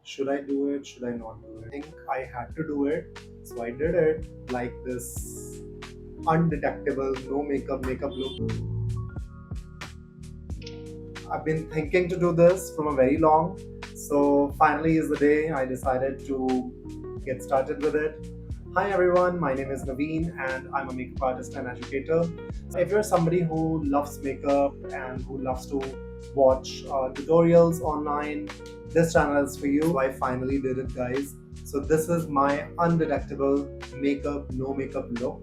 should I do it, should I not do it? I think I had to do it, so I did it, like this undetectable no makeup look. I've been thinking to do this from a very long, so finally is the day I decided to get started with it. Hi everyone, my name is Naveen and I'm a makeup artist and educator. If you're somebody who loves makeup and who loves to watch tutorials online, this channel is for you. So I finally did it, guys. So this is my undetectable makeup, no makeup look.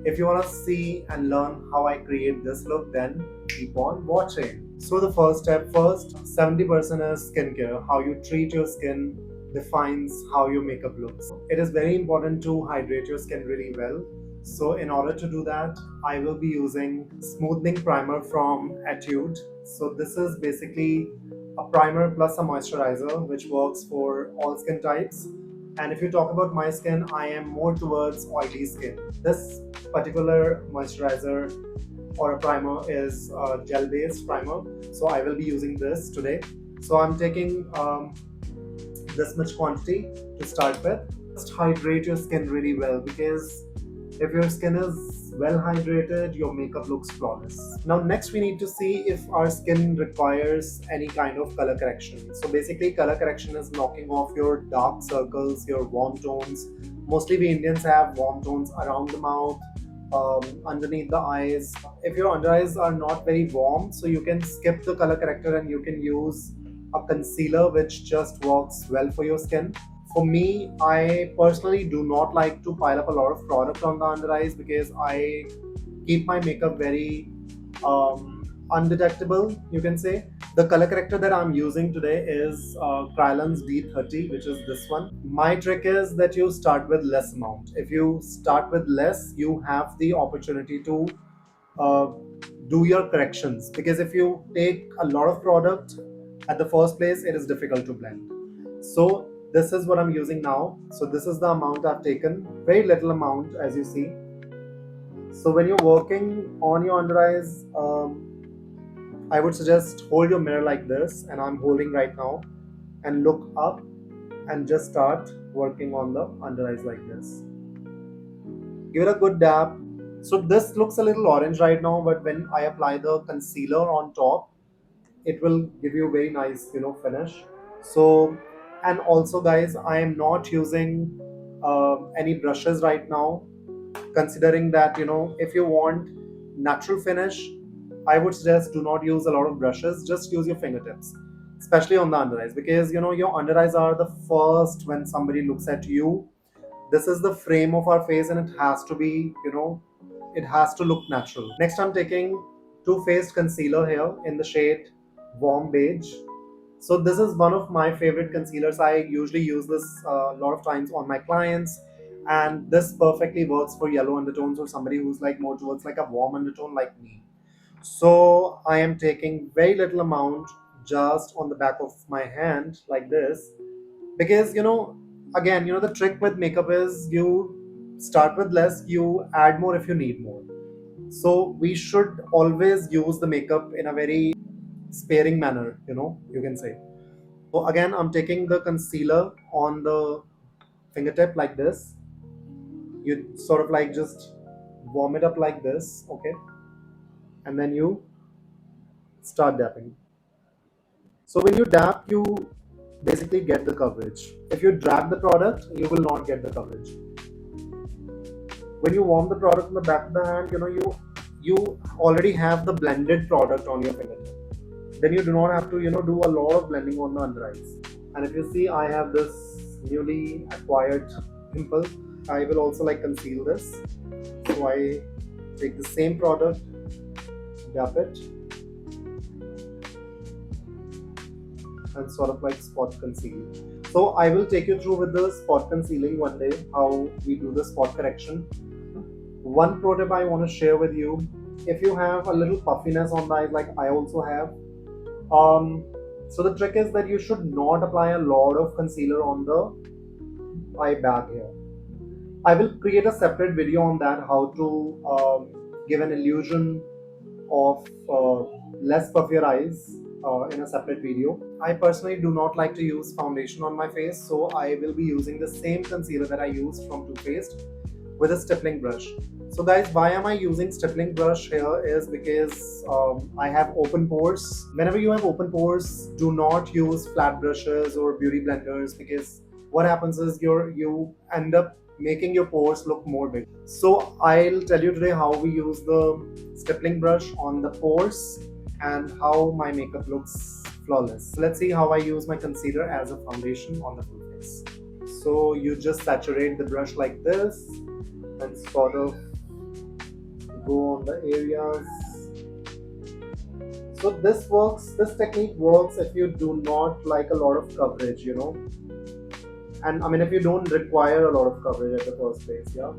If you want to see and learn how I create this look, then keep on watching. So the first step, first 70% is skincare. How you treat your skin defines how your makeup looks. It is very important to hydrate your skin really well. So in order to do that, I will be using smoothing primer from Etude. So this is basically a primer plus a moisturizer which works for all skin types. And if you talk about my skin, I am more towards oily skin. This particular moisturizer or a primer is a gel based primer, so I will be using this today. So I'm taking this much quantity to start with. Just hydrate your skin really well, because if your skin is well hydrated, your makeup looks flawless. Now next we need to see if our skin requires any kind of color correction. So basically color correction is knocking off your dark circles, your warm tones. Mostly we Indians have warm tones around the mouth, underneath the eyes. If your under eyes are not very warm, so you can skip the color corrector and you can use a concealer which just works well for your skin. For me, I personally do not like to pile up a lot of product on the under eyes because I keep my makeup very undetectable, you can say. The color corrector that I'm using today is Kryolan's D30, which is this one. My trick is that you start with less amount. If you start with less, you have the opportunity to uh, do your corrections, because if you take a lot of product at the first place, it is difficult to blend. So this is what I'm using now. So this is the amount I've taken, very little amount as you see. So when you're working on your under eyes, I would suggest hold your mirror like this, and I'm holding right now, and look up and just start working on the under eyes like this. Give it a good dab. So this looks a little orange right now, but when I apply the concealer on top, it will give you very nice, finish. So, and also guys, I am not using any brushes right now, considering that, if you want natural finish, I would suggest do not use a lot of brushes, just use your fingertips, especially on the under eyes, because your under eyes are the first when somebody looks at you. This is the frame of our face, and it has to be, it has to look natural. Next, I'm taking Too Faced concealer here in the shade Warm Beige. So this is one of my favorite concealers. I usually use this a lot of times on my clients, and this perfectly works for yellow undertones or somebody who's like more towards like a warm undertone like me. So I am taking very little amount just on the back of my hand like this, because again, the trick with makeup is you start with less, you add more if you need more. So we should always use the makeup in a very sparing manner, you can say. So again, I'm taking the concealer on the fingertip like this. You sort of like just warm it up like this, okay, and then you start dabbing. So when you dab, you basically get the coverage. If you drag the product, you will not get the coverage. When you warm the product on the back of the hand, you already have the blended product on your fingertip. Then you do not have to do a lot of blending on the under eyes. And if you see, I have this newly acquired pimple. I will also like conceal this. So I take the same product, dab it, and sort of like spot conceal. So I will take you through with the spot concealing one day, how we do the spot correction. One pro tip I want to share with you: if you have a little puffiness on the eyes, like I also have, so the trick is that you should not apply a lot of concealer on the eye bag here. I will create a separate video on that, how to give an illusion of less puffier eyes. in a separate video. I personally do not like to use foundation on my face, so I will be using the same concealer that I used from Too Faced with a stippling brush. So guys, why am I using stippling brush here is because I have open pores. Whenever you have open pores, do not use flat brushes or beauty blenders, because what happens is you end up making your pores look more big. So I'll tell you today how we use the stippling brush on the pores and how my makeup looks flawless. Let's see how I use my concealer as a foundation on the full face. So you just saturate the brush like this and sort of go on the areas. So this technique works if you do not like a lot of coverage, and I mean if you don't require a lot of coverage at the first place, yeah.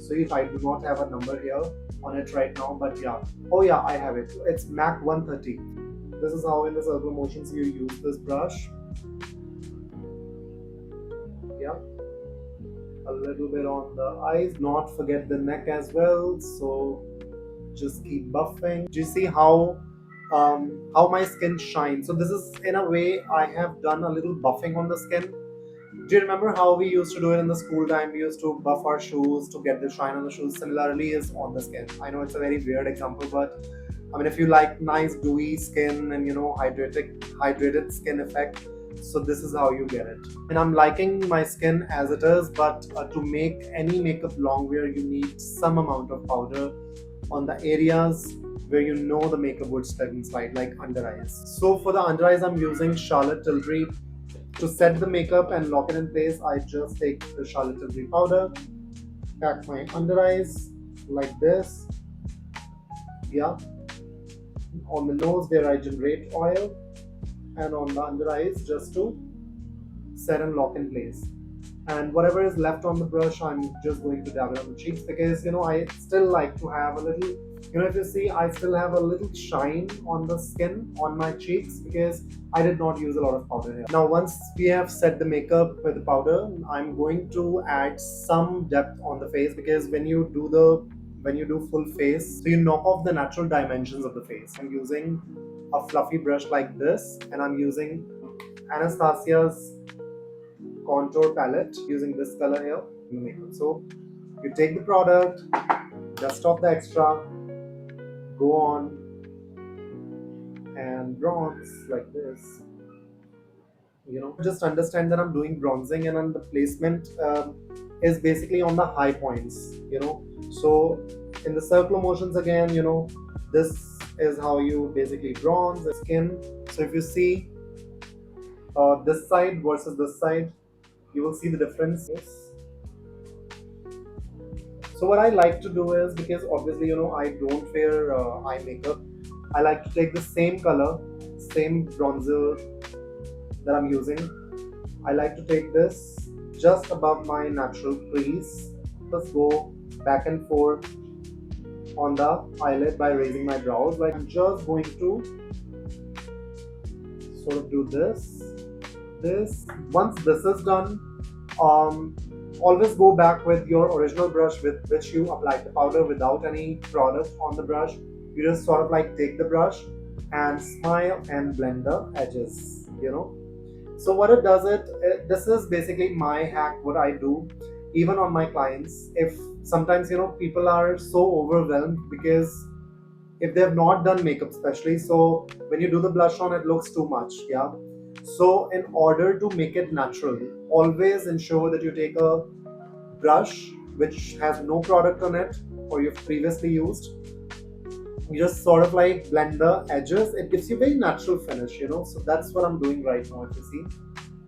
So if I do not have a number here on it right now, but yeah, oh yeah, I have it. It's MAC 130. This is how in the circle motions you use this brush. Yeah, a little bit on the eyes, not forget the neck as well. So just keep buffing. Do you see how my skin shines? So this is in a way I have done a little buffing on the skin. Do you remember how we used to do it in the school time? We used to buff our shoes to get the shine on the shoes. Similarly is on the skin. I know it's a very weird example, but I mean if you like nice dewy skin and hydrated skin effect, so this is how you get it. And I'm liking my skin as it is, but to make any makeup long wear, you need some amount of powder on the areas where you know the makeup would slip and slide, like under eyes. So for the under eyes, I'm using Charlotte Tilbury. To set the makeup and lock it in place, I just take the Charlotte Tilbury powder, pack my under eyes like this. Yeah, on the nose where I generate oil, and on the under eyes just to set and lock in place. And whatever is left on the brush, I'm just going to dab it on the cheeks, because I still like to have a little, if you see, I still have a little shine on the skin on my cheeks because I did not use a lot of powder here. Now once we have set the makeup with the powder, I'm going to add some depth on the face, because when you do full face, so you knock off the natural dimensions of the face. I'm using a fluffy brush like this, and I'm using Anastasia's contour palette, using this color here in the makeup. So you take the product, dust off the extra, go on and bronze like this. Just understand that I'm doing bronzing, and then the placement is basically on the high points. So in the circular motions again, this is how you basically bronze the skin. So if you see this side versus this side, you will see the difference. So what I like to do is, because obviously I don't wear eye makeup, I like to take the same color, same bronzer that I'm using. I like to take this just above my natural crease. Let's go back and forth on the eyelid by raising my brows. Like I'm just going to sort of do this. Once this is done, always go back with your original brush with which you applied the powder without any product on the brush. You just sort of like take the brush and smile and blend the edges. So what it does this is basically my hack, what I do even on my clients. If sometimes people are so overwhelmed because if they have not done makeup especially, so when you do the blush on, it looks too much. Yeah, so in order to make it natural, always ensure that you take a brush which has no product on it or you've previously used. You just sort of like blend the edges. It gives you very natural finish. So that's what I'm doing right now, if you see.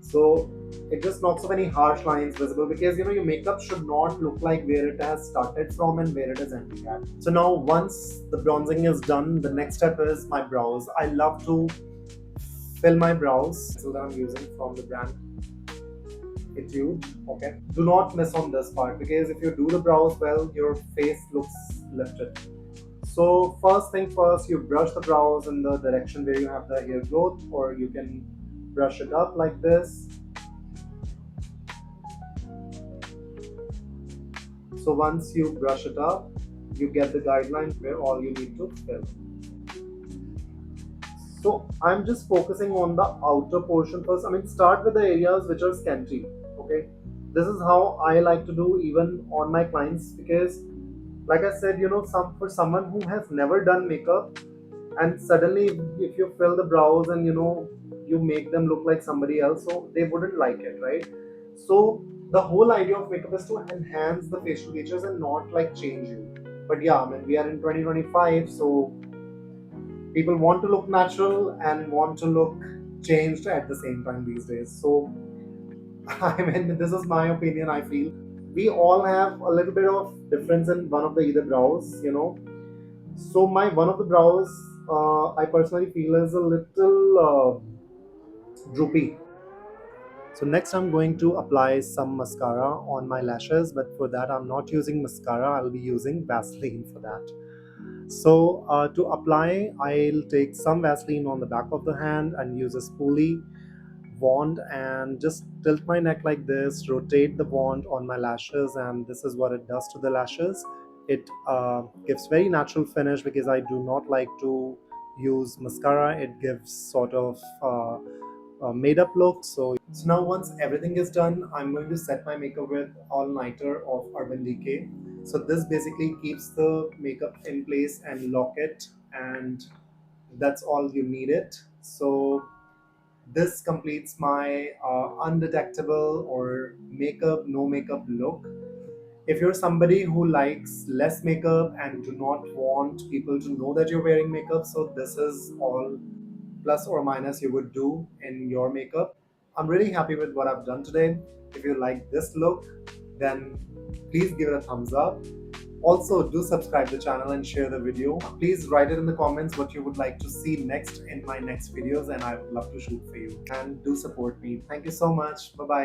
So it just knocks off any harsh lines visible, because your makeup should not look like where it has started from and where it is ending at. So now once the bronzing is done, the next step is my brows. I love to fill my brows, so that I'm using from the brand Etude. Okay, do not miss on this part, because if you do the brows well, your face looks lifted. So first thing first, you brush the brows in the direction where you have the hair growth, or you can brush it up like this. So once you brush it up, you get the guideline where all you need to fill. So I'm just focusing on the outer portion first. I mean, start with the areas which are scanty. Okay, this is how I like to do even on my clients, because, like I said, for someone who has never done makeup, and suddenly if you fill the brows and you make them look like somebody else, so they wouldn't like it, right? So the whole idea of makeup is to enhance the facial features and not like change you. But yeah, I mean, we are in 2025, so people want to look natural and want to look changed at the same time these days. So I mean, this is my opinion. I feel we all have a little bit of difference in one of the either brows. So my one of the brows, I personally feel is a little droopy. So next I'm going to apply some mascara on my lashes, but for that I'm not using mascara, I'll be using Vaseline for that. So to apply, I'll take some Vaseline on the back of the hand and use a spoolie wand and just tilt my neck like this, rotate the wand on my lashes, and this is what it does to the lashes. It gives very natural finish because I do not like to use mascara. It gives sort of a made up look. So now once everything is done, I'm going to set my makeup with All Nighter of Urban Decay. So this basically keeps the makeup in place and lock it, and that's all you need it. So this completes my undetectable or makeup, no makeup look. If you're somebody who likes less makeup and do not want people to know that you're wearing makeup, so this is all plus or minus you would do in your makeup. I'm really happy with what I've done today. If you like this look, then please give it a thumbs up. Also, do subscribe to the channel and share the video. Please write it in the comments what you would like to see next in my next videos, and I would love to shoot for you. And do support me. Thank you so much. Bye bye.